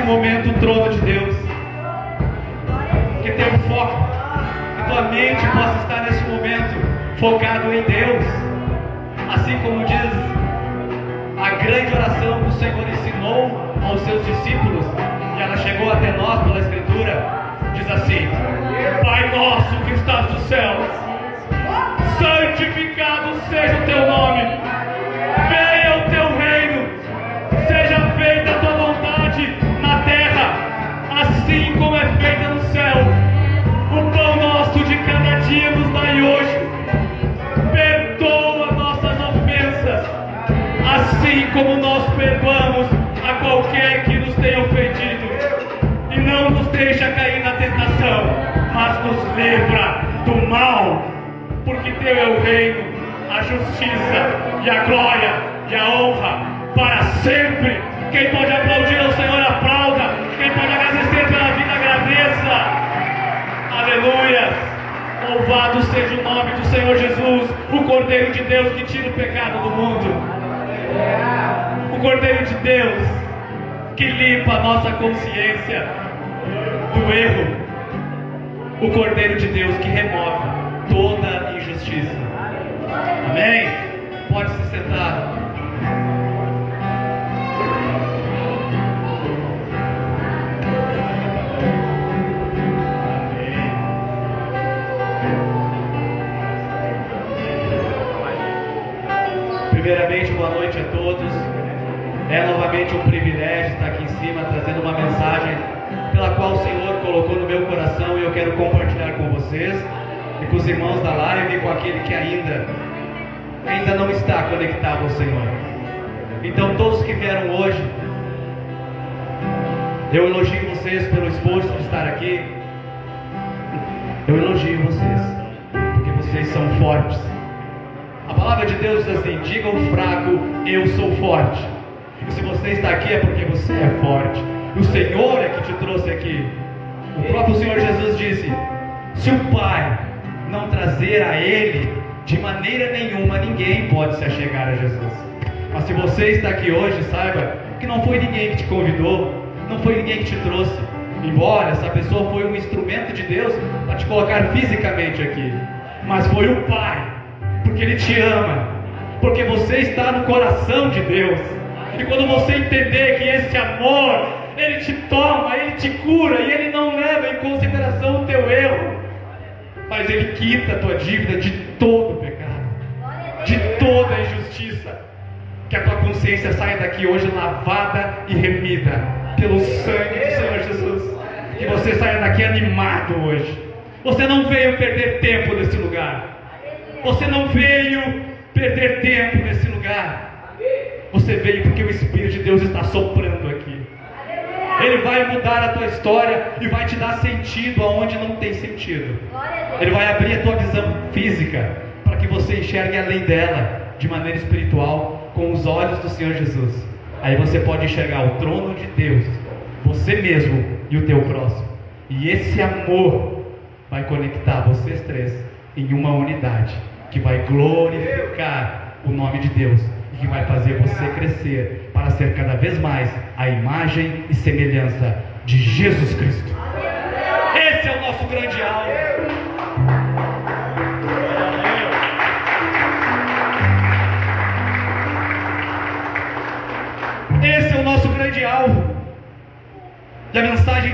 momento o trono de Deus, que tem um foco, que tua mente possa estar nesse momento focado em Deus, assim como diz a grande oração que o Senhor ensinou aos seus discípulos, e ela chegou até nós pela Escritura, diz assim: Pai nosso que estás nos céus, santificado seja o teu nome, venha o teu reino, seja feita a tua vontade na terra, assim como é feita no céu. O pão nosso de cada dia nos dai hoje, perdoa nossas ofensas, assim como nós perdoamos a qualquer que nos tenha ofendido, e não nos deixa cair na tentação, mas nos livra do mal, porque teu é o reino, a justiça e a glória e a honra para sempre. Quem pode aplaudir ao Senhor, aplauda. Quem pode agradecer pela vida, agradeça. Aleluia. Louvado seja o nome do Senhor Jesus, o Cordeiro de Deus que tira o pecado do mundo, o Cordeiro de Deus que limpa a nossa consciência do erro, o Cordeiro de Deus que remove toda injustiça. Amém? Pode se sentar. Primeiramente, boa noite a todos. É novamente um privilégio estar aqui em cima trazendo uma mensagem pela qual o Senhor colocou no meu coração, e eu quero compartilhar com vocês e com os irmãos da live e com aquele que ainda não está conectado ao Senhor. Então, todos que vieram hoje, eu elogio vocês pelo esforço de estar aqui. Eu elogio vocês porque vocês são fortes. A palavra de Deus diz assim: diga ao fraco, eu sou forte. E se você está aqui é porque você é forte. O Senhor é que te trouxe aqui. O próprio Senhor Jesus disse: se o Pai não trazer a Ele, de maneira nenhuma ninguém pode se achegar a Jesus. Mas se você está aqui hoje, saiba que não foi ninguém que te convidou, não foi ninguém que te trouxe. Embora essa pessoa foi um instrumento de Deus para te colocar fisicamente aqui, mas foi o Pai, porque Ele te ama, porque você está no coração de Deus. E quando você entender que esse amor, Ele te toma, Ele te cura, e Ele não leva em consideração o teu erro, mas Ele quita a tua dívida de todo o pecado, de toda a injustiça. Que a tua consciência saia daqui hoje lavada e remida pelo sangue do Senhor Jesus. Que você saia daqui animado hoje. Você não veio perder tempo nesse lugar. Você não veio perder tempo nesse lugar. Você veio porque o Espírito de Deus está soprando aqui. Ele vai mudar a tua história e vai te dar sentido aonde não tem sentido. Ele vai abrir a tua visão física para que você enxergue além dela, de maneira espiritual, com os olhos do Senhor Jesus. Aí você pode enxergar o trono de Deus, você mesmo e o teu próximo. E esse amor vai conectar vocês três em uma unidade, que vai glorificar o nome de Deus e que vai fazer você crescer para ser cada vez mais a imagem e semelhança de Jesus Cristo. Esse é o nosso grande alvo.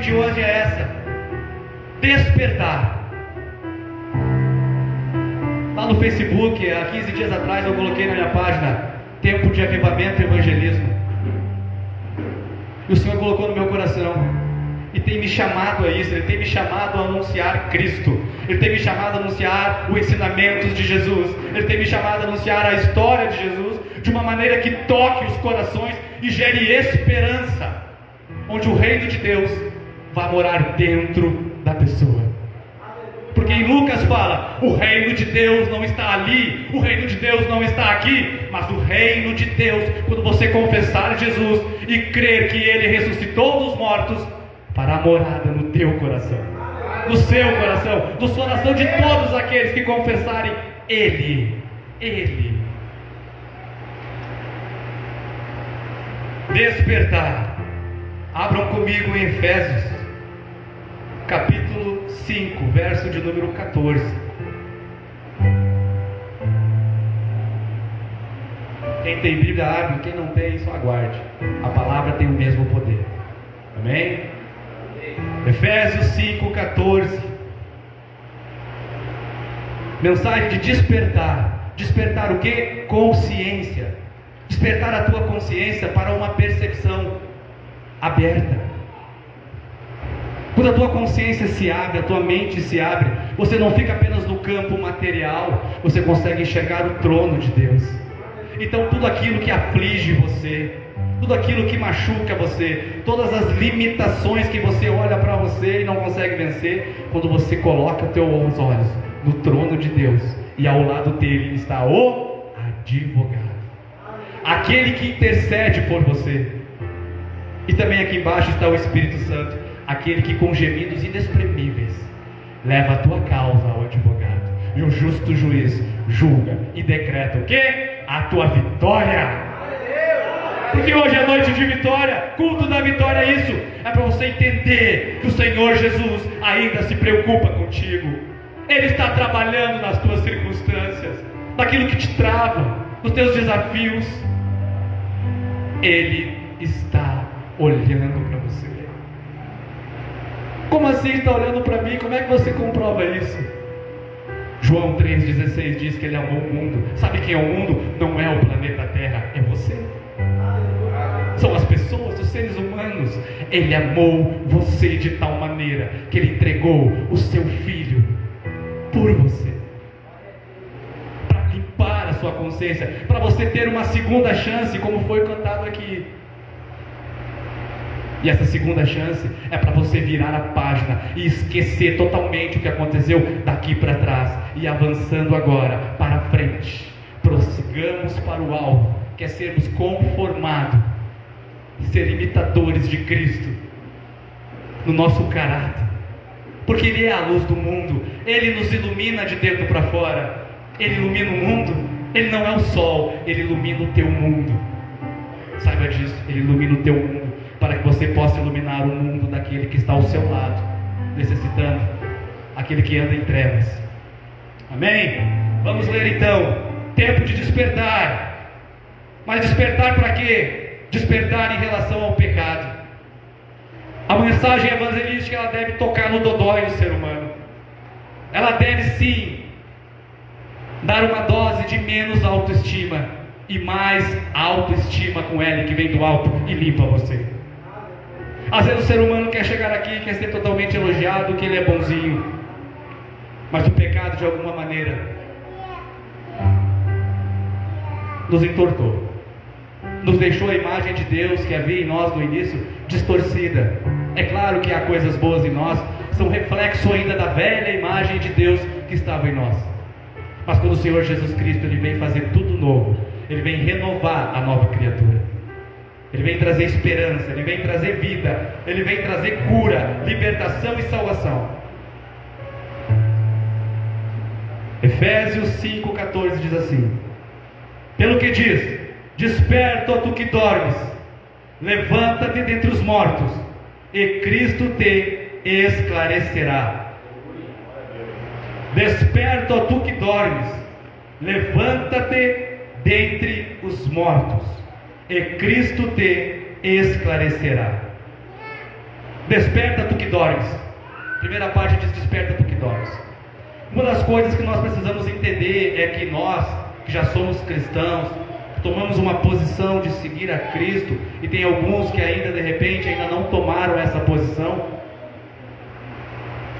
de hoje é essa: despertar. Lá no Facebook, há 15 dias atrás, eu coloquei na minha página Tempo de Avivamento e Evangelismo. E o Senhor colocou no meu coração, e tem me chamado a isso. Ele tem me chamado a anunciar Cristo. Ele tem me chamado a anunciar os ensinamentos de Jesus. Ele tem me chamado a anunciar a história de Jesus de uma maneira que toque os corações e gere esperança, onde o reino de Deus vai morar dentro da pessoa. Porque em Lucas fala: o reino de Deus não está ali, o reino de Deus não está aqui, mas o reino de Deus, quando você confessar Jesus e crer que Ele ressuscitou dos mortos, fará morada no teu coração, no seu coração, no coração de todos aqueles que confessarem Ele. Despertar. Abram comigo em Efésios, capítulo 5, verso de número 14. Quem tem Bíblia, abre. Quem não tem, só aguarde. A palavra tem o mesmo poder. Amém? Efésios 5, 14. Mensagem de despertar. Despertar o que? Consciência. Despertar a tua consciência para uma percepção aberta. Quando a tua consciência se abre, a tua mente se abre, você não fica apenas no campo material, você consegue enxergar o trono de Deus. Então tudo aquilo que aflige você, tudo aquilo que machuca você, todas as limitações que você olha para você e não consegue vencer, quando você coloca teus olhos no trono de Deus, e ao lado dele está o advogado, aquele que intercede por você. E também aqui embaixo está o Espírito Santo, aquele que com gemidos inexprimíveis leva a tua causa ao advogado, e o justo juiz julga e decreta o quê? A tua vitória. Porque hoje é noite de vitória, culto da vitória é isso, é para você entender que o Senhor Jesus ainda se preocupa contigo. Ele está trabalhando nas tuas circunstâncias, naquilo que te trava, nos teus desafios. Ele está olhando para você. Como assim está olhando para mim? Como é que você comprova isso? João 3,16 diz que Ele amou o mundo. Sabe quem é o mundo? Não é o planeta Terra, é você. São as pessoas, os seres humanos. Ele amou você de tal maneira que Ele entregou o seu Filho por você, para limpar a sua consciência, para você ter uma segunda chance, como foi cantado aqui. E essa segunda chance é para você virar a página e esquecer totalmente o que aconteceu daqui para trás, e avançando agora para frente, prossigamos para o alvo, que é sermos conformados, ser imitadores de Cristo no nosso caráter, porque Ele é a luz do mundo. Ele nos ilumina de dentro para fora. Ele ilumina o mundo. Ele não é o sol, Ele ilumina o teu mundo. Saiba disso, Ele ilumina o teu mundo, para que você possa iluminar o mundo daquele que está ao seu lado, necessitando, aquele que anda em trevas. Amém? Vamos ler então. Tempo de despertar. Mas despertar para quê? Despertar em relação ao pecado. A mensagem evangelística, ela deve tocar no dodói do ser humano. Ela deve sim dar uma dose de menos autoestima e mais autoestima com Ele, que vem do alto e limpa você. Às vezes o ser humano quer chegar aqui e quer ser totalmente elogiado, que ele é bonzinho, mas o pecado de alguma maneira nos entortou, nos deixou a imagem de Deus que havia em nós no início distorcida. É claro que há coisas boas em nós, são reflexo ainda da velha imagem de Deus que estava em nós. Mas quando o Senhor Jesus Cristo, Ele vem fazer tudo novo, Ele vem renovar a nova criatura, Ele vem trazer esperança, Ele vem trazer vida, Ele vem trazer cura, libertação e salvação. Efésios 5,14 diz assim: pelo que diz, desperta, ó tu que dormes, levanta-te dentre os mortos, e Cristo te esclarecerá. Desperta, ó tu que dormes, levanta-te dentre os mortos, e Cristo te esclarecerá. Desperta tu que dormes. Primeira parte diz: desperta tu que dormes. Uma das coisas que nós precisamos entender é que nós, que já somos cristãos, tomamos uma posição de seguir a Cristo, e tem alguns que ainda de repente ainda não tomaram essa posição.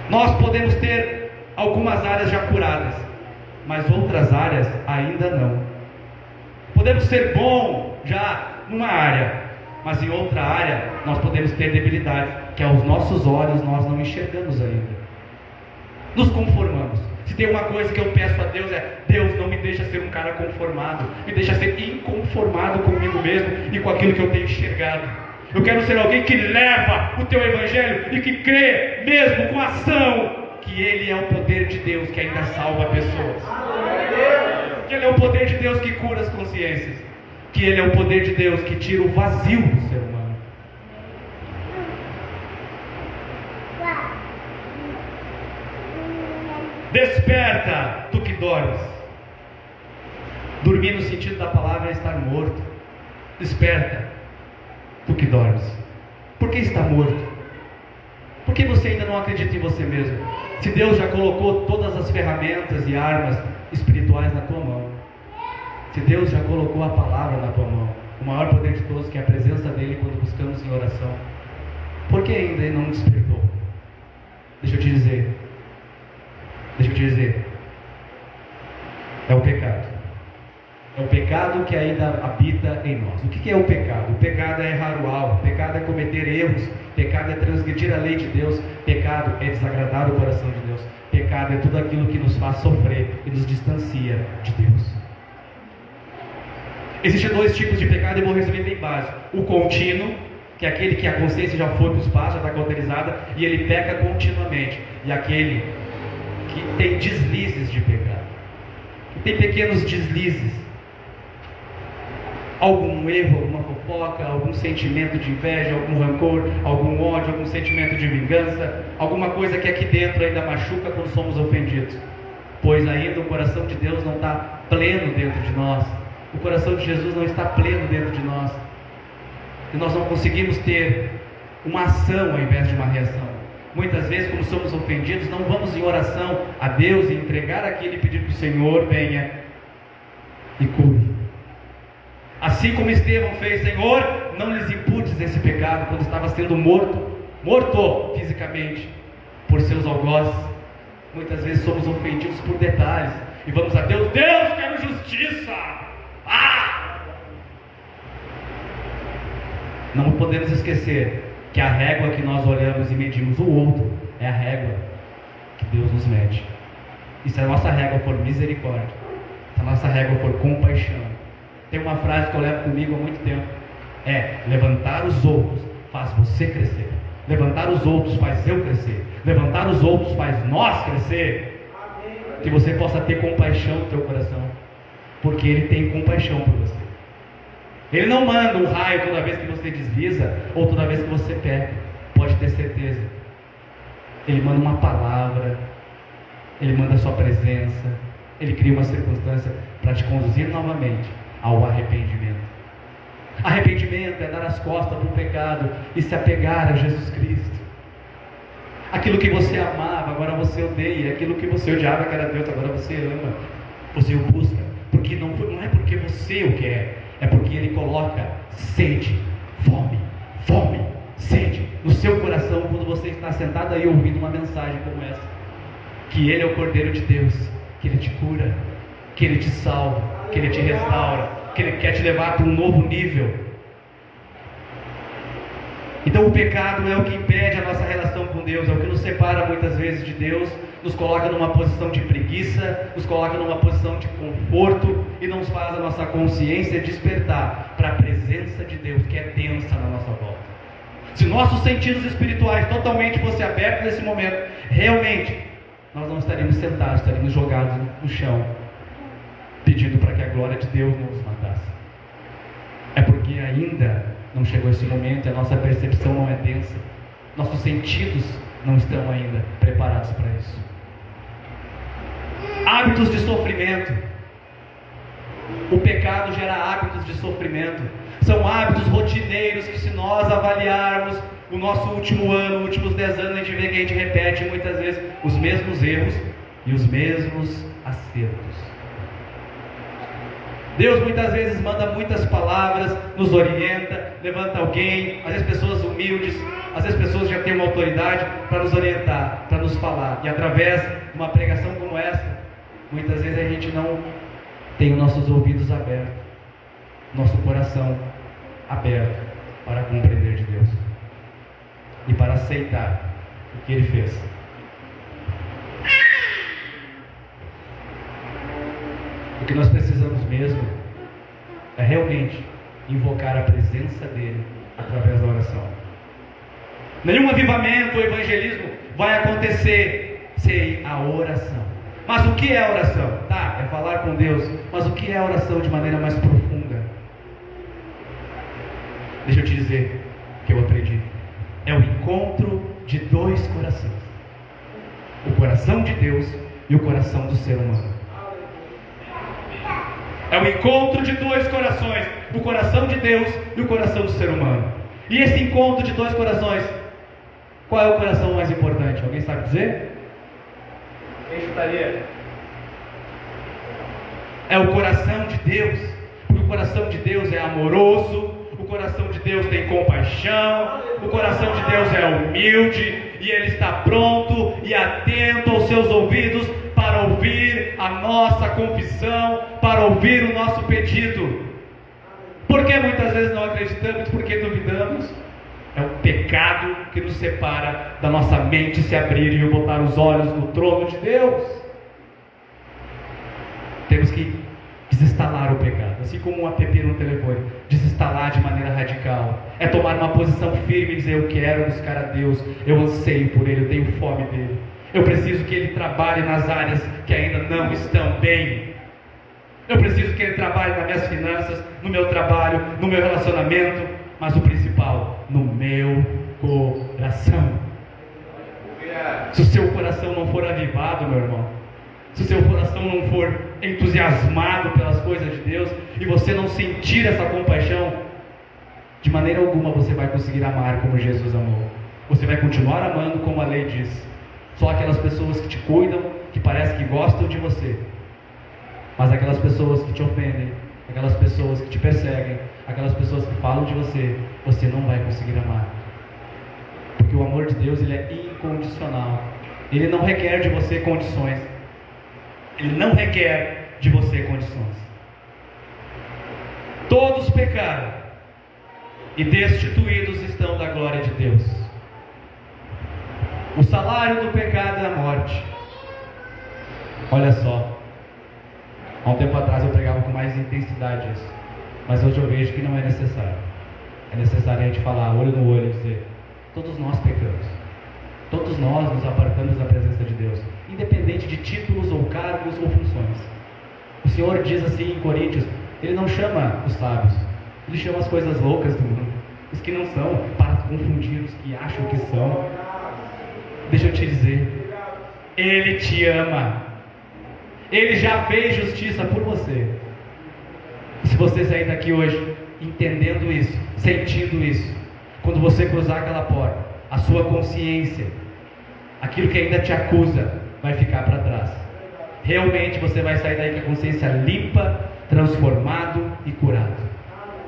Nós podemos ter algumas áreas já curadas, mas outras áreas ainda não. Podemos ser bom já numa área, mas em outra área nós podemos ter debilidade, que aos nossos olhos nós não enxergamos ainda. Nos conformamos. Se tem uma coisa que eu peço a Deus é: Deus, não me deixa ser um cara conformado, me deixa ser inconformado comigo mesmo e com aquilo que eu tenho enxergado. Eu quero ser alguém que leva o teu evangelho e que crê mesmo com ação que Ele é o poder de Deus que ainda salva pessoas, que Ele é o poder de Deus que cura as consciências, que Ele é o poder de Deus que tira o vazio do ser humano. Desperta, tu que dormes. Dormir no sentido da palavra é estar morto. Desperta, tu que dormes. Por que está morto? Por que você ainda não acredita em você mesmo? Se Deus já colocou todas as ferramentas e armas espirituais na tua mão, se Deus já colocou a palavra na tua mão, o maior poder de todos, que é a presença dEle quando buscamos em oração, por que ainda Ele não despertou? Deixa eu te dizer, é o pecado. É o pecado que ainda habita em nós. O que é o pecado? O pecado é errar o alvo, o pecado é cometer erros, o pecado é transgredir a lei de Deus, o pecado é desagradar o coração de Deus, o pecado é tudo aquilo que nos faz sofrer e nos distancia de Deus. Existem dois tipos de pecado, e vou resumir bem básico: o contínuo, que é aquele que a consciência já foi para o espaço, já está cauterizada e ele peca continuamente, e aquele que tem deslizes de pecado, que tem pequenos deslizes, algum erro, alguma fofoca, algum sentimento de inveja, algum rancor, algum ódio, algum sentimento de vingança, alguma coisa que aqui dentro ainda machuca quando somos ofendidos, pois ainda o coração de Deus não está pleno dentro de nós, o coração de Jesus não está pleno dentro de nós, e nós não conseguimos ter uma ação ao invés de uma reação. Muitas vezes, como somos ofendidos, não vamos em oração a Deus e entregar aquilo e pedir que o Senhor venha e cure. Assim como Estevão fez: Senhor, não lhes imputes esse pecado, quando estava sendo morto fisicamente por seus algozes. Muitas vezes somos ofendidos por detalhes e vamos a Deus: Deus, quero justiça. Não podemos esquecer que a régua que nós olhamos e medimos o outro é a régua que Deus nos mede. E se a nossa régua for misericórdia, se a nossa régua for compaixão, tem uma frase que eu levo comigo há muito tempo: levantar os outros faz você crescer, levantar os outros faz eu crescer, levantar os outros faz nós crescer. Que você possa ter compaixão no teu coração, porque Ele tem compaixão por você. Ele não manda um raio toda vez que você desliza ou toda vez que você peca, pode ter certeza. Ele manda uma palavra, Ele manda a sua presença, Ele cria uma circunstância para te conduzir novamente ao arrependimento. Arrependimento é dar as costas para o pecado e se apegar a Jesus Cristo. Aquilo que você amava, agora você odeia. Aquilo que você odiava, que era Deus, agora você ama, você o busca, porque não é porque você o quer, é porque Ele coloca sede, fome, sede no seu coração quando você está sentado aí ouvindo uma mensagem como essa, que Ele é o Cordeiro de Deus, que Ele te cura, que Ele te salva, que Ele te restaura, que Ele quer te levar para um novo nível. Então o pecado é o que impede a nossa relação com Deus, é o que nos separa muitas vezes de Deus, nos coloca numa posição de preguiça, nos coloca numa posição de conforto e nos faz a nossa consciência despertar para a presença de Deus que é densa na nossa volta. Se nossos sentidos espirituais totalmente fossem abertos nesse momento, realmente nós não estaríamos sentados, estaríamos jogados no chão, pedindo para que a glória de Deus não nos matasse. É porque ainda não chegou esse momento e a nossa percepção não é densa, nossos sentidos não estão ainda preparados para isso. Hábitos de sofrimento. O pecado gera hábitos de sofrimento. São hábitos rotineiros que, se nós avaliarmos o nosso último ano, últimos 10 anos, a gente vê que a gente repete muitas vezes os mesmos erros e os mesmos acertos. Deus muitas vezes manda muitas palavras, nos orienta, levanta alguém, às vezes pessoas humildes, às vezes pessoas que já têm uma autoridade para nos orientar, para nos falar. E através de uma pregação como essa, muitas vezes a gente não tem os nossos ouvidos abertos, nosso coração aberto para compreender de Deus e para aceitar o que Ele fez. O que nós precisamos mesmo é realmente invocar a presença dEle através da oração. Nenhum avivamento ou evangelismo vai acontecer sem a oração. Mas o que é a oração? Tá, é falar com Deus. Mas o que é a oração de maneira mais profunda? Deixa eu te dizer o que eu aprendi. É o encontro de dois corações. O coração de Deus e o coração do ser humano. É o encontro de dois corações, o coração de Deus e o coração do ser humano. E esse encontro de dois corações, qual é o coração mais importante? Alguém sabe dizer? Quem chutaria? É o coração de Deus, porque o coração de Deus é amoroso, o coração de Deus tem compaixão, o coração de Deus é humilde, e Ele está pronto e atento aos seus ouvidos para ouvir a nossa confissão, para ouvir o nosso pedido. Por que muitas vezes não acreditamos? Porque duvidamos. É o pecado que nos separa da nossa mente se abrir e botar os olhos no trono de Deus. Temos que desinstalar o pecado, assim como um app no telefone, desinstalar de maneira radical. É tomar uma posição firme e dizer: eu quero buscar a Deus, eu anseio por Ele, eu tenho fome dEle. Eu preciso que Ele trabalhe nas áreas que ainda não estão bem. Eu preciso que Ele trabalhe nas minhas finanças, no meu trabalho, no meu relacionamento, mas o principal, no meu coração. Se o seu coração não for avivado, meu irmão, se o seu coração não for entusiasmado pelas coisas de Deus, e você não sentir essa compaixão, de maneira alguma você vai conseguir amar como Jesus amou. Você vai continuar amando como a lei diz. Só aquelas pessoas que te cuidam, que parece que gostam de você, mas aquelas pessoas que te ofendem, aquelas pessoas que te perseguem, aquelas pessoas que falam de você, você não vai conseguir amar. Porque o amor de Deus, ele é incondicional. Ele não requer de você condições. Ele não requer de você condições. Todos pecaram e destituídos estão da glória de Deus. O salário do pecado é a morte. Olha só, há um tempo atrás eu pregava com mais intensidade isso, mas hoje eu vejo que não é necessário. É necessário a gente falar olho no olho e dizer: todos nós pecamos, todos nós nos apartamos da presença de Deus, independente de títulos ou cargos ou funções. O Senhor diz assim em Coríntios: Ele não chama os sábios, Ele chama as coisas loucas do mundo, os que não são, para confundir os que acham que são. Deixa eu te dizer, Ele te ama, Ele já fez justiça por você. E se você sair daqui hoje entendendo isso, sentindo isso, quando você cruzar aquela porta, a sua consciência, aquilo que ainda te acusa, vai ficar para trás. Realmente você vai sair daí com a consciência limpa, transformado e curado.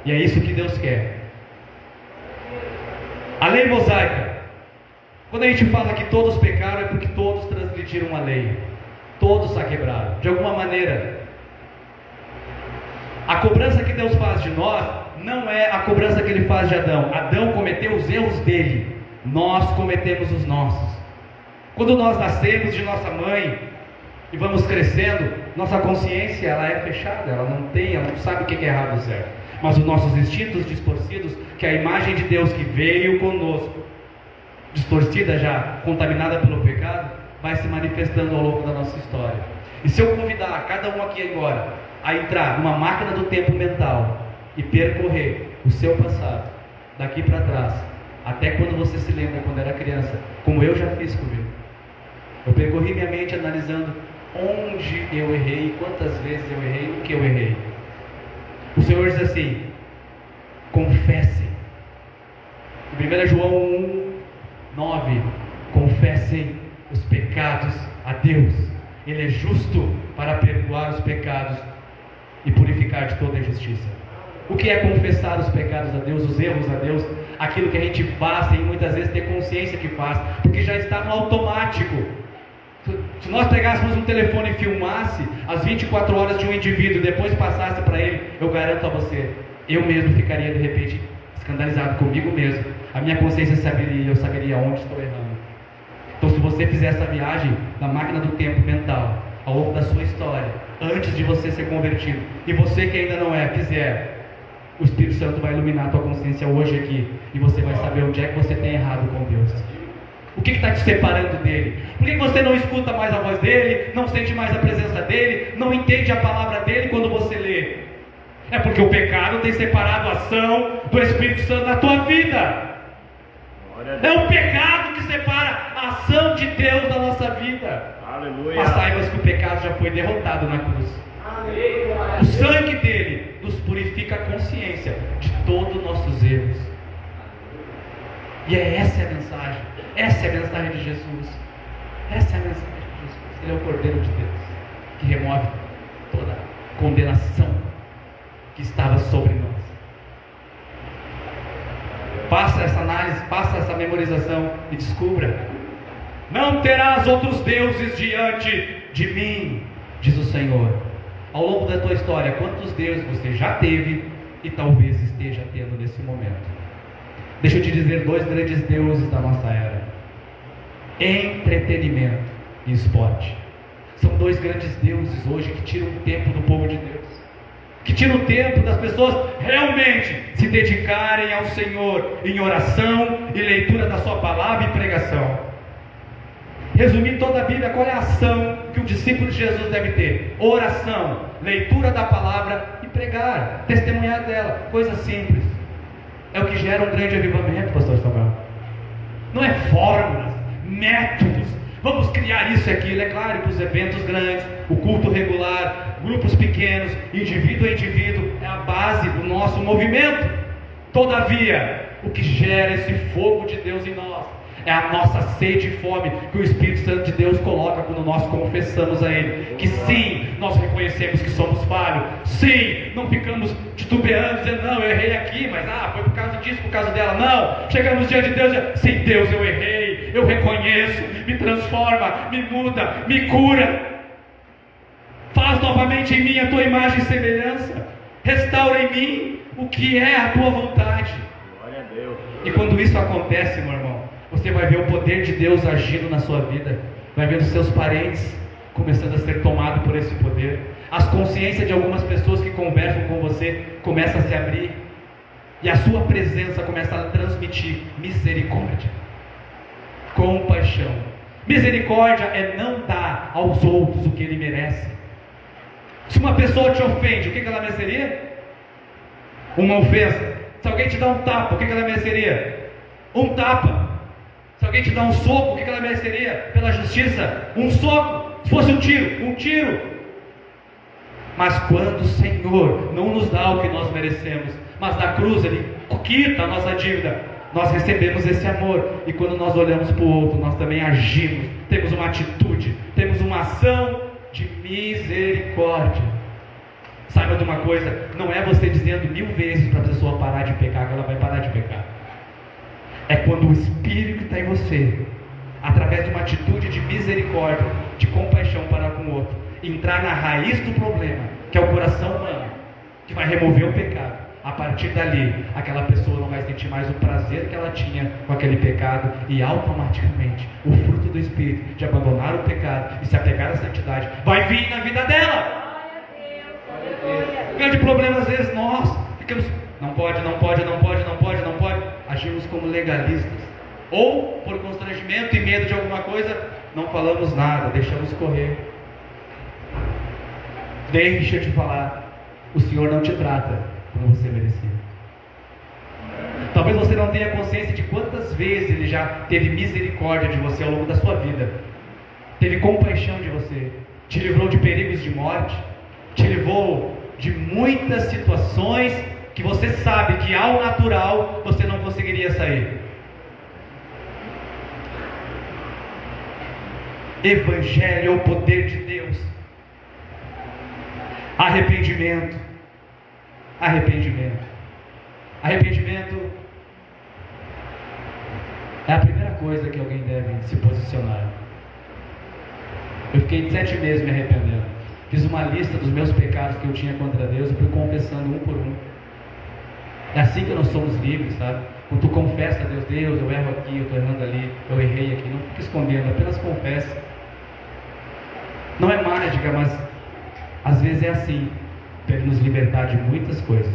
E é isso que Deus quer. A lei mosaica, quando a gente fala que todos pecaram, é porque todos transgrediram a lei, todos a quebraram, de alguma maneira. A cobrança que Deus faz de nós não é a cobrança que Ele faz de Adão. Adão cometeu os erros dele, nós cometemos os nossos. Quando nós nascemos de nossa mãe e vamos crescendo, nossa consciência ela é fechada, ela não sabe o que é errado e certo. Mas os nossos instintos distorcidos, que é a imagem de Deus que veio conosco, distorcida já, contaminada pelo pecado, vai se manifestando ao longo da nossa história. E se eu convidar cada um aqui agora a entrar numa máquina do tempo mental e percorrer o seu passado, daqui para trás, até quando você se lembra quando era criança, como eu já fiz comigo, eu percorri minha mente analisando onde eu errei, quantas vezes eu errei, o que eu errei. O Senhor diz assim: confesse. Em 1 João 1, 9. Confessem os pecados a Deus. Ele é justo para perdoar os pecados e purificar de toda injustiça. O que é confessar os pecados a Deus, os erros a Deus? Aquilo que a gente faz sem muitas vezes ter consciência que faz, porque já está no automático. Se nós pegássemos um telefone e filmasse as 24 horas de um indivíduo e depois passasse para ele, eu garanto a você, eu mesmo ficaria de repente escandalizado comigo mesmo. A minha consciência saberia, eu saberia onde estou errando. Então, se você fizer essa viagem na máquina do tempo mental, ao longo da sua história, antes de você ser convertido, e você que ainda não é, fizer, o Espírito Santo vai iluminar a tua consciência hoje aqui, e você vai saber onde é que você tem errado com Deus. O que está te separando dele? Por que você não escuta mais a voz dele, não sente mais a presença dele, não entende a palavra dele quando você lê? É porque o pecado tem separado a ação do Espírito Santo da tua vida. É o pecado que separa a ação de Deus da nossa vida. Aleluia. Mas saibas que o pecado já foi derrotado na cruz. Aleluia. O sangue dele nos purifica a consciência de todos os nossos erros. E essa é a mensagem. Essa é a mensagem de Jesus. Essa é a mensagem de Jesus. Ele é o Cordeiro de Deus, que remove toda a condenação que estava sobre nós. Faça essa análise, faça essa memorização e descubra: não terás outros deuses diante de mim, diz o Senhor. Ao longo da tua história, quantos deuses você já teve e talvez esteja tendo nesse momento? Deixa eu te dizer 2 grandes deuses da nossa era: entretenimento e esporte. São 2 grandes deuses hoje que tiram o tempo do povo de Deus, que tiram o tempo das pessoas realmente se dedicarem ao Senhor em oração e leitura da sua palavra e pregação. Resumindo toda a Bíblia, qual é a ação que o discípulo de Jesus deve ter? Oração, leitura da palavra e pregar, testemunhar dela. Coisa simples. É o que gera um grande avivamento, pastor Samuel. Não é fórmulas, métodos. Vamos criar isso e aquilo. É claro que os eventos grandes, o culto regular, grupos pequenos, indivíduo a indivíduo, é a base do nosso movimento. Todavia, o que gera esse fogo de Deus em nós é a nossa sede e fome que o Espírito Santo de Deus coloca quando nós confessamos a Ele. Que sim, nós reconhecemos que somos falhos. Sim, não ficamos titubeando, dizendo: não, eu errei aqui, mas foi por causa disso, por causa dela. Não, chegamos diante de Deus e dizemos: sim, Deus, eu errei, eu reconheço, me transforma, me muda, me cura. Faz novamente em mim a tua imagem e semelhança. Restaura em mim o que é a tua vontade. Glória a Deus. E quando isso acontece, meu irmão, você vai ver o poder de Deus agindo na sua vida. Vai ver os seus parentes começando a ser tomados por esse poder. As consciências de algumas pessoas que conversam com você começam a se abrir. E a sua presença começa a transmitir misericórdia, compaixão. Misericórdia é não dar aos outros o que ele merece. Se uma pessoa te ofende, o que ela mereceria? Uma ofensa. Se alguém te dá um tapa, o que ela mereceria? Um tapa. Se alguém te dá um soco, o que ela mereceria? Pela justiça? Um soco. Se fosse um tiro. Mas quando o Senhor não nos dá o que nós merecemos, mas na cruz Ele quita a nossa dívida, nós recebemos esse amor. E quando nós olhamos para o outro, nós também agimos, temos uma atitude, temos uma ação de misericórdia. Saiba de uma coisa: não é você dizendo 1000 vezes para a pessoa parar de pecar que ela vai parar de pecar. É quando o Espírito que está em você, através de uma atitude de misericórdia, de compaixão para com o outro, entrar na raiz do problema, que é o coração humano, que vai remover o pecado. A partir dali, aquela pessoa não vai sentir mais o prazer que ela tinha com aquele pecado, e automaticamente o fruto do Espírito de abandonar o pecado e se apegar à santidade vai vir na vida dela. O grande problema, às vezes, nós ficamos: não pode. Agimos como legalistas, ou por constrangimento e medo de alguma coisa, não falamos nada, deixamos correr. Deixa eu te falar, o Senhor não te trata como você merecia. Talvez você não tenha consciência de quantas vezes Ele já teve misericórdia de você ao longo da sua vida, teve compaixão de você, te livrou de perigos de morte, te livrou de muitas situações que você sabe que ao natural você não conseguiria sair. Evangelho é o poder de Deus. Arrependimento. Arrependimento. Arrependimento é a primeira coisa que alguém deve se posicionar. Eu fiquei 7 meses me arrependendo. Fiz uma lista dos meus pecados que eu tinha contra Deus e fui confessando um por um. É assim que nós somos livres, sabe? Quando tu confessa a Deus, Deus, eu erro aqui, eu estou errando ali, eu errei aqui. Não fica escondendo, apenas confessa. Não é mágica, mas às vezes é assim, para Ele nos libertar de muitas coisas.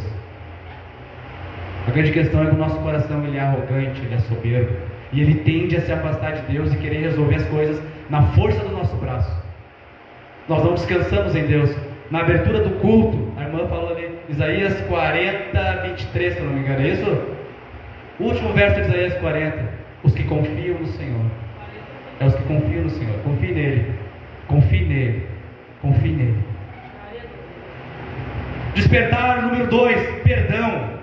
A grande questão é que o nosso coração ele é arrogante, ele é soberbo, e ele tende a se afastar de Deus e querer resolver as coisas na força do nosso braço. Nós não descansamos em Deus. Na abertura do culto, a irmã falou ali, Isaías 40, 23, se eu não me engano, é isso? O último verso de Isaías 40, os que confiam no Senhor. É os que confiam no Senhor, confie nele, confie nele, confie nele. Despertar número 2, perdão.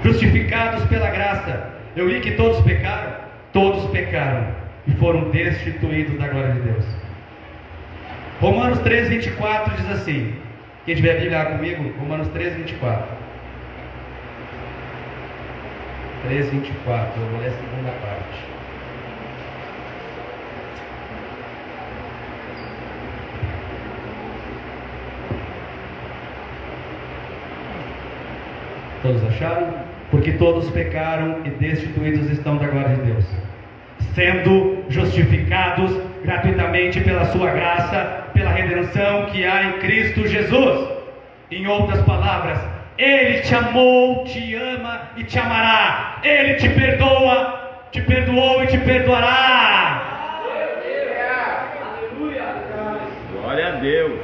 Justificados pela graça. Eu li que todos pecaram e foram destituídos da glória de Deus. Romanos 3, 24 diz assim, quem tiver a Bíblia comigo, Romanos 3, 24. 3, 24, eu vou ler a segunda parte. Todos acharam? Porque todos pecaram e destituídos estão da glória de Deus, sendo justificados gratuitamente pela sua graça, pela redenção que há em Cristo Jesus. Em outras palavras, Ele te amou, te ama e te amará. Ele te perdoa, te perdoou e te perdoará. Glória a Deus.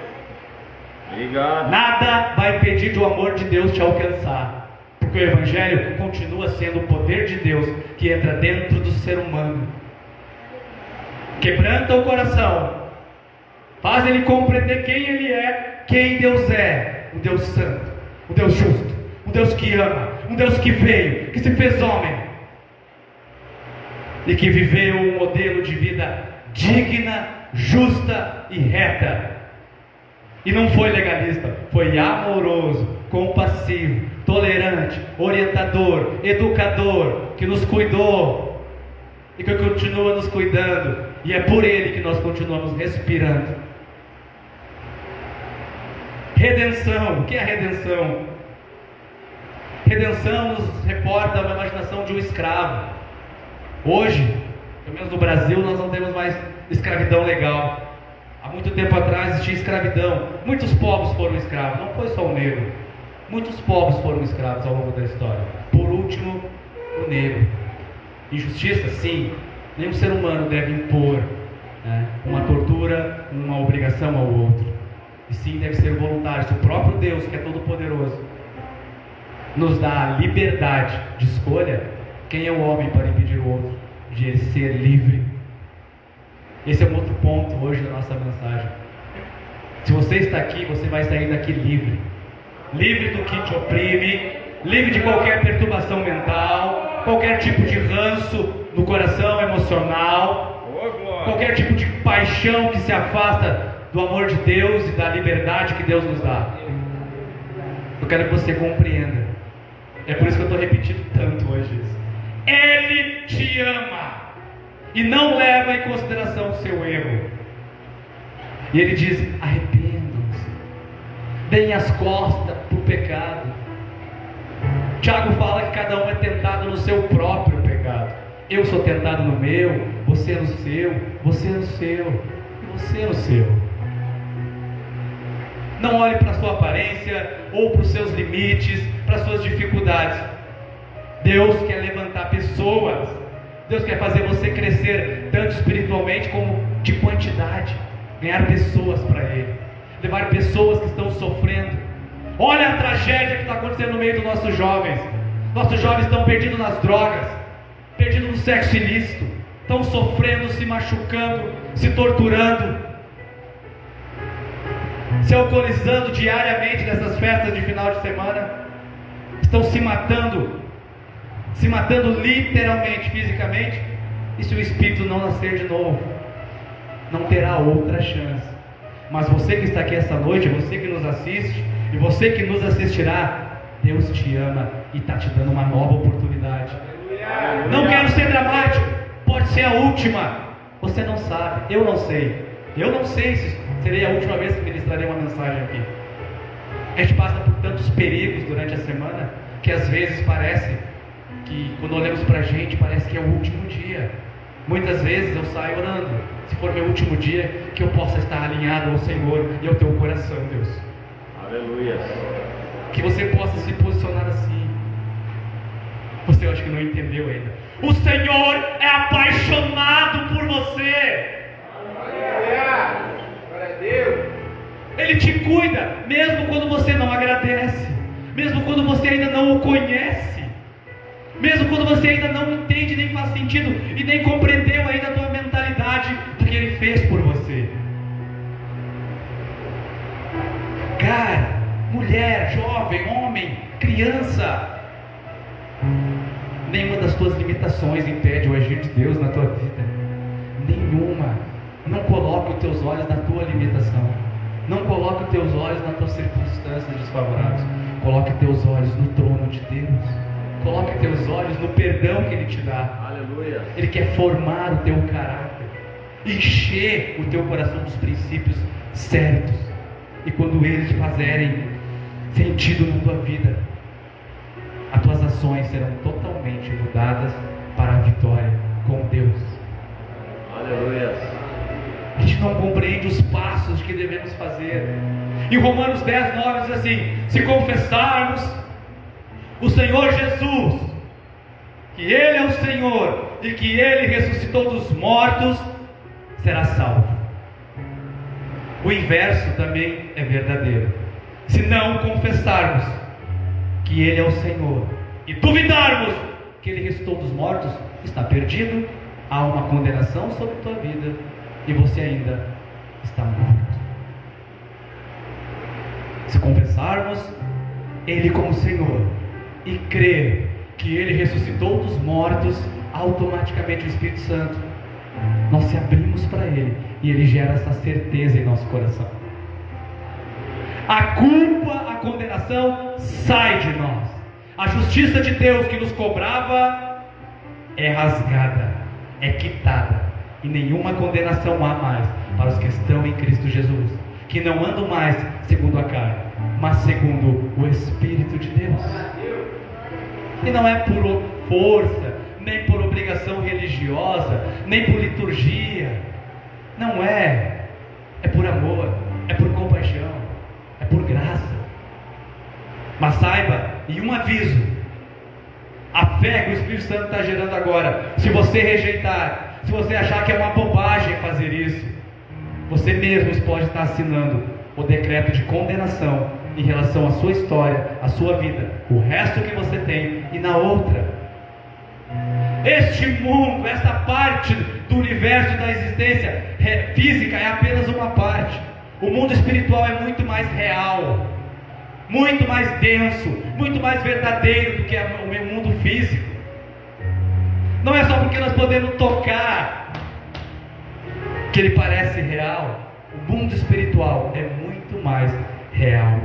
Obrigado. Nada vai impedir do amor de Deus te alcançar, porque o Evangelho continua sendo o poder de Deus que entra dentro do ser humano, quebranta o coração, faz ele compreender quem ele é, quem Deus é, um Deus santo, um Deus justo, um Deus que ama, um Deus que veio, que se fez homem e que viveu um modelo de vida digna, justa e reta. E não foi legalista, foi amoroso, compassivo, tolerante, orientador, educador, que nos cuidou e que continua nos cuidando, e é por Ele que nós continuamos respirando. Redenção, o que é redenção? Redenção nos reporta uma imaginação de um escravo. Hoje, pelo menos no Brasil, nós não temos mais escravidão legal. Há muito tempo atrás existia escravidão. Muitos povos foram escravos, não foi só o negro. Muitos povos foram escravos ao longo da história. Por último, o negro. Injustiça, sim. Nenhum ser humano deve impor uma tortura, uma obrigação ao outro. E sim, deve ser voluntário. Se o próprio Deus, que é todo poderoso, nos dá a liberdade de escolha, quem é o homem para impedir o outro de ele ser livre? Esse é um outro ponto hoje da nossa mensagem. Se você está aqui, você vai sair daqui livre. Livre do que te oprime, livre de qualquer perturbação mental, qualquer tipo de ranço no coração emocional, qualquer tipo de paixão que se afasta do amor de Deus e da liberdade que Deus nos dá. Eu quero que você compreenda. É por isso que eu estou repetindo tanto hoje isso. Ele te ama e não leva em consideração o seu erro. E Ele diz: arrependam-se, deem as costas para o pecado. Tiago fala que cada um é tentado no seu próprio pecado. Eu sou tentado no meu, você no seu, você no seu, e você no seu. Não olhe para a sua aparência, ou para os seus limites, para as suas dificuldades. Deus quer levantar pessoas. Deus quer fazer você crescer tanto espiritualmente como de quantidade. Ganhar pessoas para Ele, levar pessoas que estão sofrendo. Olha a tragédia que está acontecendo no meio dos nossos jovens. Nossos jovens estão perdidos nas drogas, perdidos no sexo ilícito, estão sofrendo, se machucando, se torturando, se alcoolizando diariamente nessas festas de final de semana. Estão se matando literalmente, fisicamente. E se o espírito não nascer de novo, não terá outra chance. Mas você que está aqui essa noite, você que nos assiste e você que nos assistirá, Deus te ama e está te dando uma nova oportunidade. Não quero ser dramático, pode ser a última. Você não sabe, eu não sei. Eu não sei se seria a última vez que ministrarei uma mensagem aqui. A gente passa por tantos perigos durante a semana que às vezes parece que quando olhamos para a gente parece que é o último dia. Muitas vezes eu saio orando, se for meu último dia, que eu possa estar alinhado ao Senhor e ao teu coração, Deus. Aleluia. Que você possa se posicionar assim. Você, eu acho que não entendeu ainda. O Senhor é apaixonado por você. Ele te cuida, mesmo quando você não agradece, mesmo quando você ainda não o conhece, mesmo quando você ainda não entende, nem faz sentido e nem compreendeu ainda a tua mentalidade do que Ele fez por você. Cara, mulher, jovem, homem, criança, nenhuma das tuas limitações impede o agir de Deus na tua vida. Nenhuma. Não coloque os teus olhos na tua limitação. Não coloque os teus olhos nas tuas circunstâncias desfavoráveis. Coloque os teus olhos no trono de Deus. Coloque os teus olhos no perdão que Ele te dá. Aleluia. Ele quer formar o teu caráter, encher o teu coração dos princípios certos. E quando eles fazerem sentido na tua vida, as tuas ações serão totalmente mudadas para a vitória com Deus. Aleluia. A gente não compreende os passos que devemos fazer. Em Romanos 10, 9 diz assim: se confessarmos o Senhor Jesus, que Ele é o Senhor e que Ele ressuscitou dos mortos, será salvo. O inverso também é verdadeiro. Se não confessarmos que Ele é o Senhor e duvidarmos que Ele ressuscitou dos mortos, está perdido. Há uma condenação sobre a tua vida e você ainda está morto. Se confessarmos Ele como Senhor e crer que Ele ressuscitou dos mortos, automaticamente o Espírito Santo, nós se abrimos para Ele e Ele gera essa certeza em nosso coração. A culpa, a condenação sai de nós. A justiça de Deus que nos cobrava é rasgada, é quitada, e nenhuma condenação há mais para os que estão em Cristo Jesus, que não andam mais segundo a carne, mas segundo o Espírito de Deus. E não é por força, nem por obrigação religiosa, nem por liturgia. Não é. É por amor, é por compaixão, é por graça. Mas saiba, e um aviso: a fé que o Espírito Santo está gerando agora, se você rejeitar, se você achar que é uma bobagem fazer isso, você mesmo pode estar assinando o decreto de condenação em relação à sua história, à sua vida, o resto que você tem e na outra. Este mundo, essa parte do universo da existência física é apenas uma parte. O mundo espiritual é muito mais real, muito mais denso, muito mais verdadeiro do que o meu mundo físico. Não é só porque nós podemos tocar que ele parece real. O mundo espiritual é muito mais real.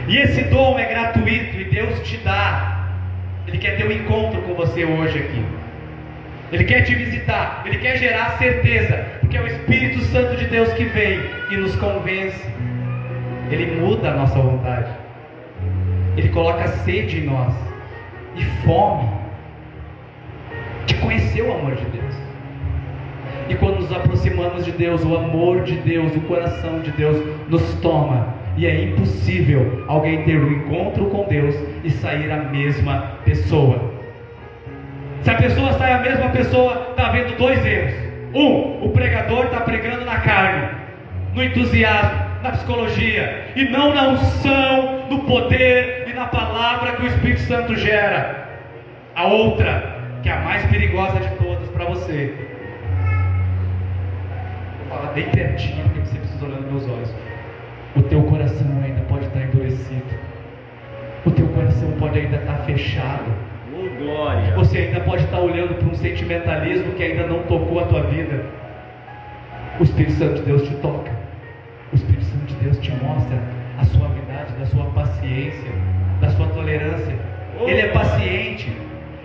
E esse dom é gratuito e Deus te dá. Ele quer ter um encontro com você hoje aqui. Ele quer te visitar, Ele quer gerar certeza, porque é o Espírito Santo de Deus que vem e nos convence. Ele muda a nossa vontade, Ele coloca sede em nós e fome de conhecer o amor de Deus. E quando nos aproximamos de Deus, o amor de Deus, o coração de Deus nos toma. E é impossível alguém ter um encontro com Deus e sair a mesma pessoa. Se a pessoa sai a mesma pessoa, está havendo dois erros. O pregador está pregando na carne, no entusiasmo, na psicologia, e não na unção, no poder e na palavra que o Espírito Santo gera. A outra, que é a mais perigosa de todas para você, vou falar bem pertinho, porque você precisa olhar nos meus olhos. O teu coração ainda pode estar endurecido. O teu coração pode ainda estar fechado. Oh, glória. Você ainda pode estar olhando para um sentimentalismo que ainda não tocou a tua vida. O Espírito Santo de Deus te toca. O Espírito Santo de Deus te mostra a suavidade da sua paciência, da sua tolerância. Ele é paciente,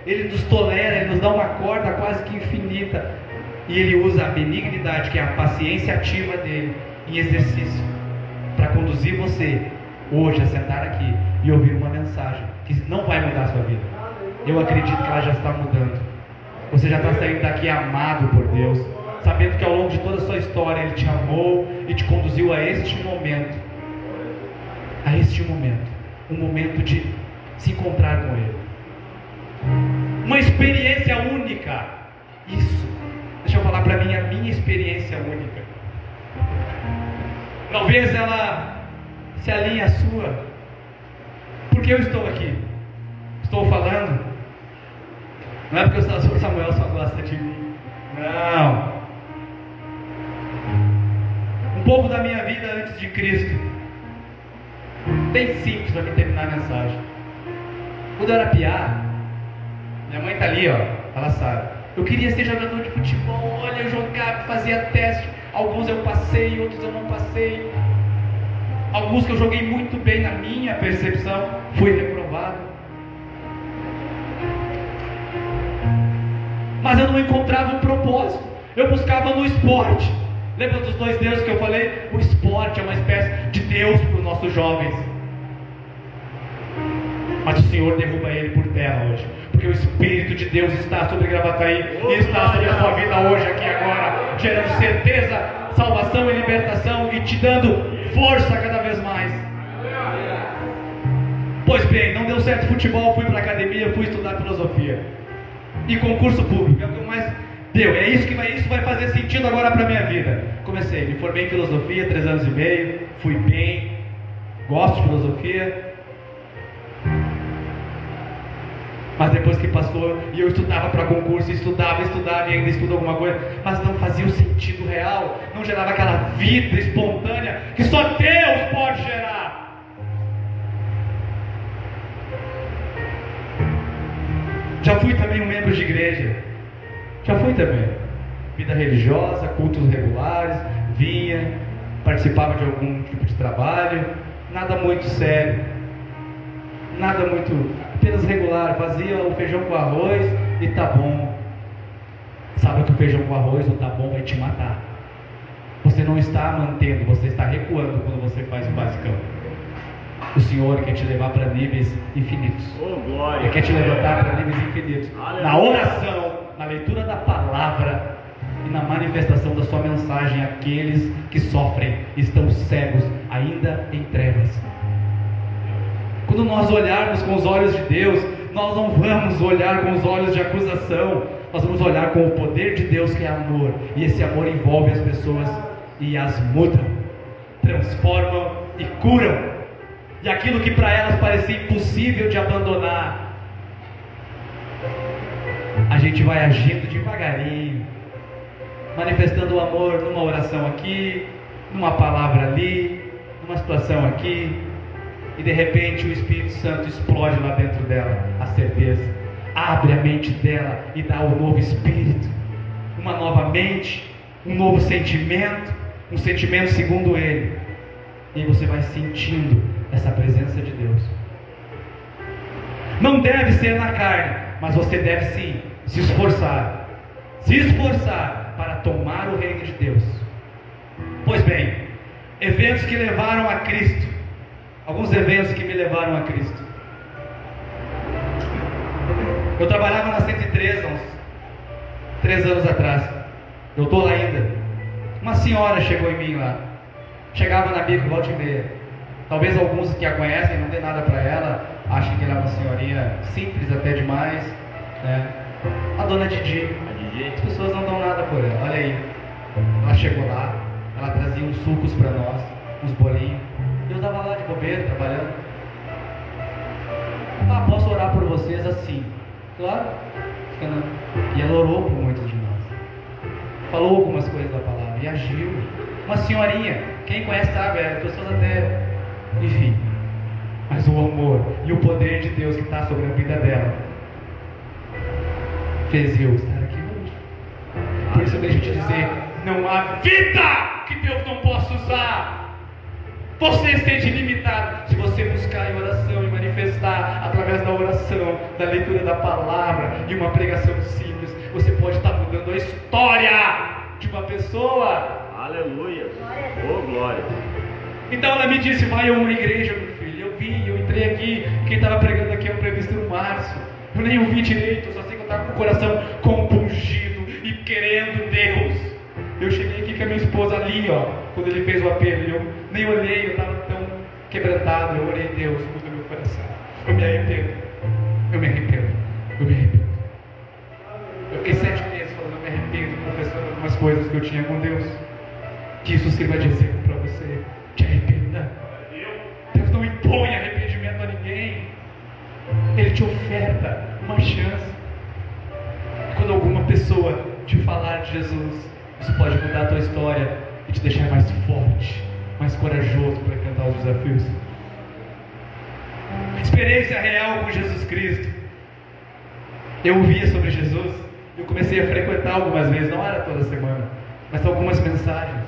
Ele nos tolera, Ele nos dá uma corda quase que infinita. E Ele usa a benignidade, que é a paciência ativa dele, em exercício, para conduzir você hoje a sentar aqui e ouvir uma mensagem que não vai mudar a sua vida. Eu acredito que ela já está mudando. Você já está saindo daqui amado por Deus, sabendo que ao longo de toda a sua história Ele te amou e te conduziu a este momento. A este momento. Um momento de se encontrar com Ele. Uma experiência única. Isso. Deixa eu falar para mim a minha experiência única. Talvez ela se alinhe à sua. Porque eu estou aqui. Estou falando. Não é porque o pastor Samuel só gosta de mim. Não. Um pouco da minha vida antes de Cristo. Bem simples para mim terminar a mensagem. Quando eu era piá, minha mãe está ali, ó. Ela sabe. Eu queria ser jogador de futebol. Olha, eu jogava, fazia teste. Alguns eu passei, outros eu não passei. Alguns que eu joguei muito bem na minha percepção, fui reprovado. Mas eu não encontrava um propósito. Eu buscava no esporte. Lembra dos 2 deuses que eu falei? O esporte é uma espécie de Deus para os nossos jovens. Mas o Senhor derruba ele por terra hoje. Porque o Espírito de Deus está sobre Gravataí e está sobre a sua vida hoje, aqui agora, gerando certeza, salvação e libertação e te dando força cada vez mais. Pois bem, não deu certo futebol, fui para a academia, fui estudar filosofia e concurso público, é o que mais deu. Isso vai fazer sentido agora para a minha vida. Comecei, me formei em filosofia, 3 anos e meio, fui bem, gosto de filosofia. Mas depois que passou, e eu estudava para concurso, estudava e ainda estudo alguma coisa, mas não fazia o sentido real, não gerava aquela vida espontânea que só Deus pode gerar. Já fui também um membro de igreja, vida religiosa, cultos regulares, vinha, participava de algum tipo de trabalho, nada muito sério, nada muito, apenas regular, fazia o feijão com arroz e tá bom. Sabe que o feijão com arroz ou tá bom vai te matar. Você não está mantendo, você está recuando quando você faz o basicão. O Senhor quer te levar para níveis infinitos. Ele quer te levantar para níveis infinitos. Na oração, na leitura da palavra e na manifestação da sua mensagem àqueles que sofrem, estão cegos, ainda em trevas. Quando nós olharmos com os olhos de Deus, nós não vamos olhar com os olhos de acusação, nós vamos olhar com o poder de Deus, que é amor, e esse amor envolve as pessoas e as mudam, transformam e curam, e aquilo que para elas parecia impossível de abandonar, a gente vai agindo devagarinho, manifestando o amor numa oração aqui, numa palavra ali, numa situação aqui. E de repente o Espírito Santo explode lá dentro dela, a certeza, abre a mente dela e dá um novo espírito, uma nova mente, um novo sentimento, um sentimento segundo Ele, e você vai sentindo essa presença de Deus. Não deve ser na carne, mas você deve sim se esforçar para tomar o reino de Deus. Pois bem, eventos que levaram a Cristo. Alguns eventos que me levaram a Cristo. Eu trabalhava na 103 há uns 3 anos atrás. Eu estou lá ainda. Uma senhora chegou em mim lá. Chegava na bico, volta e meia. Talvez alguns que a conhecem não dê nada para ela, achem que ela é uma senhorinha simples até demais, né? A dona Didi. As pessoas não dão nada por ela. Olha aí. Ela chegou lá, ela trazia uns sucos para nós, uns bolinhos. Eu estava lá de bobeira, trabalhando. Posso orar por vocês assim? Claro. E ela orou por muitos de nós. Falou algumas coisas da palavra e agiu. Uma senhorinha, quem conhece sabe, as pessoas até, enfim. Mas o amor e o poder de Deus que está sobre a vida dela fez eu estar aqui hoje. Por isso eu deixo te dizer, Não há vida que Deus não possa usar. Você esteja limitado. Se você buscar em oração e manifestar através da oração, da leitura da palavra e uma pregação simples, você pode estar mudando a história de uma pessoa. Aleluia. Oh, glória. Então ela me disse: vai a uma igreja, meu filho. Eu vim, eu entrei aqui. Quem estava pregando aqui é o presbítero Márcio. Eu nem ouvi direito, eu só sei que eu estava com o coração compungido e querendo Deus. Eu cheguei aqui com a minha esposa ali, quando ele fez o apelo. Eu nem olhei, eu estava tão quebrantado. Eu orei: Deus, muda meu coração. Eu me arrependo. Eu me arrependo. Eu me arrependo. Eu fiquei 7 meses falando: eu me arrependo, confessando algumas coisas que eu tinha com Deus. Que isso sirva de exemplo para você. Te arrependa. Deus não impõe arrependimento a ninguém. Ele te oferta uma chance. Quando alguma pessoa te falar de Jesus, isso pode mudar a tua história e te deixar mais forte, mais corajoso para enfrentar os desafios. Experiência real com Jesus Cristo. Eu ouvia sobre Jesus, eu comecei a frequentar algumas vezes, não era toda semana, mas algumas mensagens.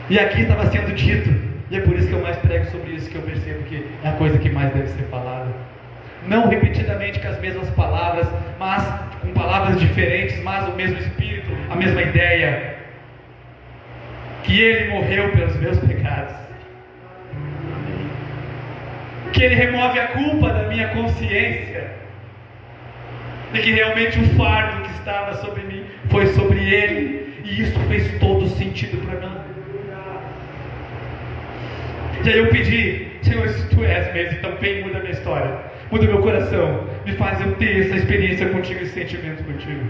E aqui estava sendo dito, e é por isso que eu mais prego sobre isso, que eu percebo que é a coisa que mais deve ser falada. Não repetidamente com as mesmas palavras, mas com palavras diferentes, mas o mesmo Espírito, a mesma ideia. Que Ele morreu pelos meus pecados. Que Ele remove a culpa da minha consciência. E que realmente o fardo que estava sobre mim foi sobre Ele. E isso fez todo sentido para mim. E aí eu pedi: Senhor, se Tu és mesmo, então vem, muda a minha história, muda meu coração, me faz eu ter essa experiência contigo, esse sentimento contigo.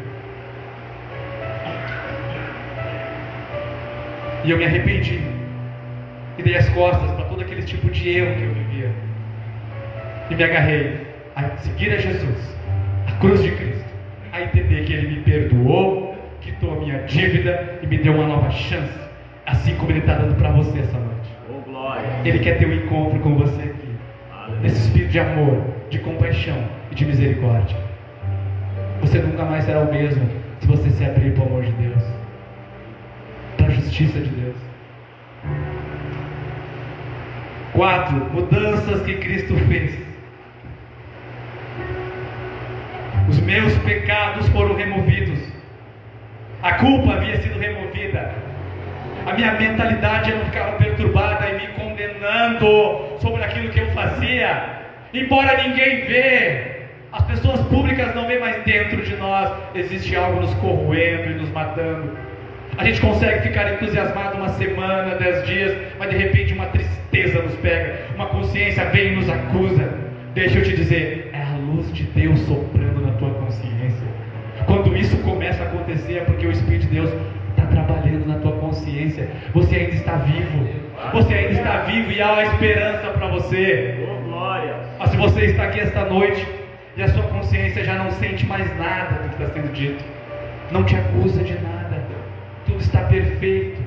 E eu me arrependi e dei as costas para todo aquele tipo de erro que eu vivia e me agarrei a seguir a Jesus, a cruz de Cristo, a entender que Ele me perdoou, quitou a minha dívida e me deu uma nova chance, assim como Ele está dando para você essa noite. Ele quer ter um encontro com você aqui, nesse espírito de amor, de compaixão e de misericórdia. Você nunca mais será o mesmo se você se abrir para o amor de Deus, para a justiça de Deus. 4. Mudanças que Cristo fez. Os meus pecados foram removidos. A culpa havia sido removida. A minha mentalidade não ficava perturbada e me condenando sobre aquilo que eu fazia. Embora ninguém vê, as pessoas públicas não veem, mais dentro de nós existe algo nos corroendo e nos matando. A gente consegue ficar entusiasmado uma semana, 10 dias, mas de repente uma tristeza nos pega, uma consciência vem e nos acusa. Deixa eu te dizer, é a luz de Deus soprando na tua consciência. Quando isso começa a acontecer, é porque o Espírito de Deus está trabalhando na tua consciência. Você ainda está vivo. Você ainda está vivo e há uma esperança para você. Oh, glória. Mas se você está aqui esta noite e a sua consciência já não sente mais nada do que está sendo dito, não te acusa de nada, tudo está perfeito.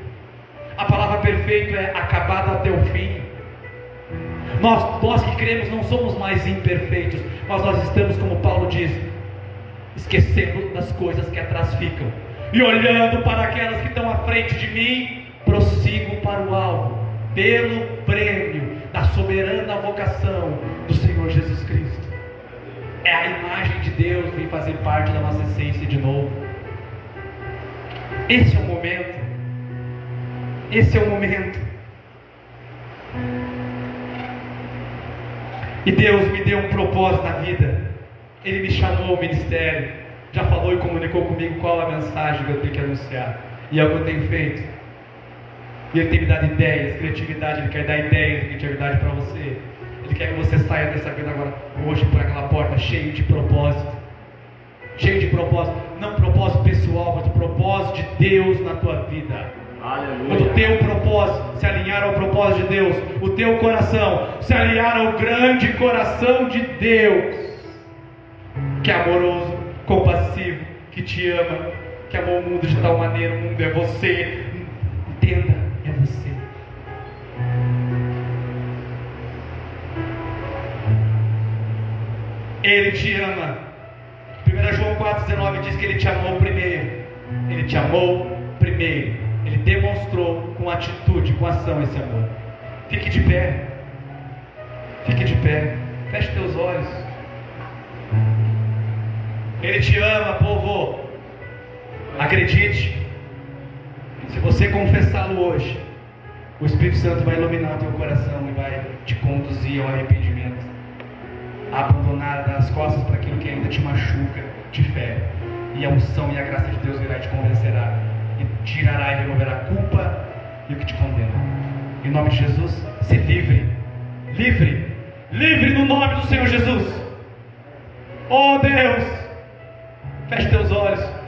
A palavra perfeito é acabado até o fim. Nós que cremos não somos mais imperfeitos, mas nós estamos, como Paulo diz, esquecendo das coisas que atrás ficam e olhando para aquelas que estão à frente de mim, prossigo para o alvo, pelo prêmio da soberana vocação do Senhor Jesus Cristo. É a imagem de Deus que vem fazer parte da nossa essência de novo. Esse é o momento. Esse é o momento. E Deus me deu um propósito na vida. Ele me chamou ao ministério, já falou e comunicou comigo qual a mensagem que eu tenho que anunciar, e é o que eu tenho feito. E Ele tem me dado ideias, criatividade. Ele quer dar ideias, criatividade para você. Ele quer que você saia dessa vida agora, hoje, por aquela porta cheio de propósito. Cheio de propósito, não propósito pessoal, mas o propósito de Deus na tua vida. Aleluia. Quando o teu propósito se alinhar ao propósito de Deus, o teu coração se alinhar ao grande coração de Deus, que é amoroso, compassivo, que te ama, que amou o mundo de tal maneira. O mundo é você. Entenda, é você. Ele te ama. 1 João 4,19 diz que Ele te amou primeiro. Ele te amou primeiro. Ele demonstrou com atitude, com ação esse amor. Fique de pé. Fique de pé. Feche teus olhos. Ele te ama, povo. Acredite. Se você confessá-lo hoje, o Espírito Santo vai iluminar o teu coração e vai te conduzir ao arrependimento. A abandonar as costas para aquilo que ainda te machuca, te fere. E a unção e a graça de Deus virá e te convencerá. E tirará e removerá a culpa e o que te condena. Em nome de Jesus, se livre. Livre. Livre no nome do Senhor Jesus. Oh Deus. Feche teus olhos.